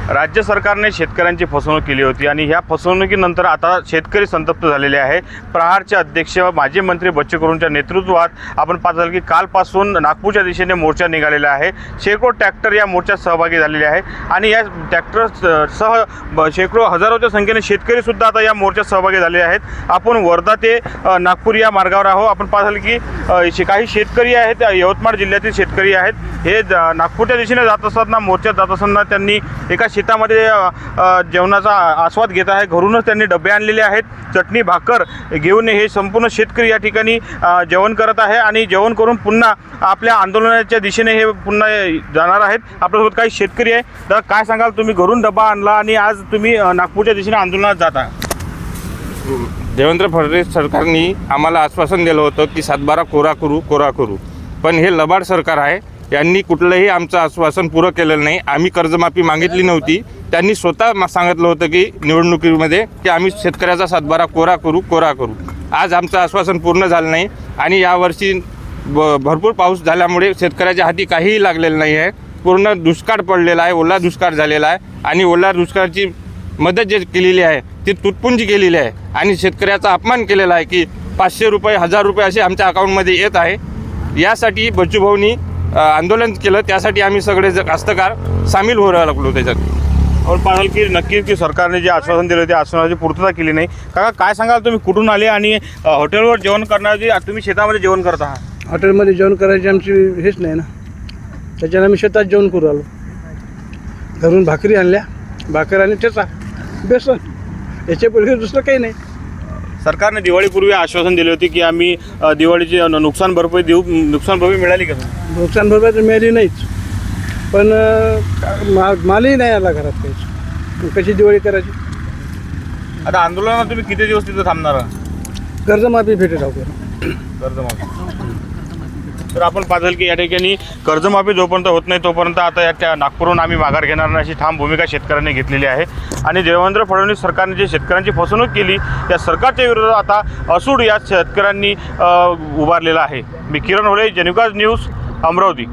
राज्य सरकारने शेतकऱ्यांची फसवणूक केली होती आणि ह्या फसवणुकीनंतर आता शेतकरी संतप्त झालेले आहे। प्रहारचे अध्यक्ष माजी मंत्री बच्चू कडूंच्या नेतृत्वात आपण पाहताल की कालपासून नागपूरच्या दिशेने मोर्चा निघालेला आहे। शेकडो ट्रॅक्टर या मोर्चात सहभागी झालेले आहे आणि या ट्रॅक्टरसह शेकडो हजारोच्या संख्येने शेतकरी सुद्धा आता या मोर्चात सहभागी झाले आहेत। आपण वर्धा ते नागपूर या मार्गावर आहोत। आपण पाहताल की काही शेतकरी आहेत, यवतमाळ जिल्ह्यातील शेतकरी आहेत, हे नागपूरच्या दिशेने जात असताना मोर्चात जात असताना त्यांनी एका शेतामध्ये जेवणाचा आस्वाद घेत आहे। घरूनच त्यांनी डबे आणलेले आहेत, चटणी भाकर घेऊन हे संपूर्ण शेतकरी या ठिकाणी जेवण करत आहे आणि जेवण करून पुन्हा आपल्या आंदोलनाच्या दिशेने हे पुन्हा जाणार आहेत। आपल्यासोबत काही शेतकरी आहे, तर काय सांगाल तुम्ही घरून डबा आणला आणि आज तुम्ही नागपूरच्या दिशेने आंदोलनात जात आहात? देवेंद्र फडणवीस सरकारने आम्हाला आश्वासन दिलं होतं की 7/12 कोरा करू, पण हे लबाड सरकार आहे। यांनी कुठलंही आमचं आश्वासन पुरं केलेलं नाही। आम्ही कर्जमाफी मागितली नव्हती, त्यांनी स्वतः सांगितलं होतं की निवडणुकीमध्ये की आम्ही शेतकऱ्याचा 7/12 कोरा करू। आज आमचं आश्वासन पूर्ण झालं नाही आणि यावर्षी भरपूर पाऊस झाल्यामुळे शेतकऱ्याच्या हाती काहीही लागलेलं नाही आहे। पूर्ण दुष्काळ पडलेला आहे, ओला दुष्काळ झालेला आहे आणि ओला दुष्काळाची मदत जे केलेली आहे ती तुटपुंजी केलेली आहे आणि शेतकऱ्याचा अपमान केलेला आहे की 500 रुपये 1000 रुपये असे आमच्या अकाउंटमध्ये येत आहे। यासाठी बच्चूभाऊंनी आंदोलन केलं, त्यासाठी आम्ही सगळे कास्तकार सामील व्हायला लागलो त्याच्यात। आपण पाहाल की नक्कीच की सरकारने जे आश्वासन दिलं ते आश्वासनाची पूर्तता केली नाही। काका काय सांगाल, तुम्ही कुठून आले आणि हॉटेलवर जेवण करण्याची तुम्ही शेतामध्ये जेवण करत आहात? हॉटेलमध्ये जेवण करायची आमची हेच नाही ना, त्याच्यानं आम्ही शेतात जेवण करू आलो। घरून भाकरी आणल्या, भाकर आणि ठेचा बेसन, याच्यापूर्वी दुसरं काही नाही। सरकारने दिवाळीपूर्वी आश्वासन दिले होते की आम्ही दिवाळीची नुकसान भरपाई देऊ, नुकसान भरपाई मिळाली का? नुकसान भरपाई तर मिळाली नाहीच, पण मालही नाही आला घरात काहीच, कशी दिवाळी करायची? आता आंदोलनात तुम्ही किती दिवस तिथं थांबणार? कर्जमाफी भेटत आहोत, कर्जमाफी। तर आपण पाहिलं की या ठिकाणी कर्जमाफी जोपर्यंत होत नाही तोपर्यंत आता या नागपूरहून आम्ही माघार घेणार नाही अशी ठाम भूमिका शेतकऱ्यांनी घेतलेली आहे। आणि देवेंद्र फडणवीस सरकारने जे शेतकऱ्यांची फसवणूक केली त्या सरकारच्या विरोधात आता असूड या शेतकऱ्यांनी उभारलेला आहे। मी किरण होळे, जेन्युकाज न्यूज, अमरावती।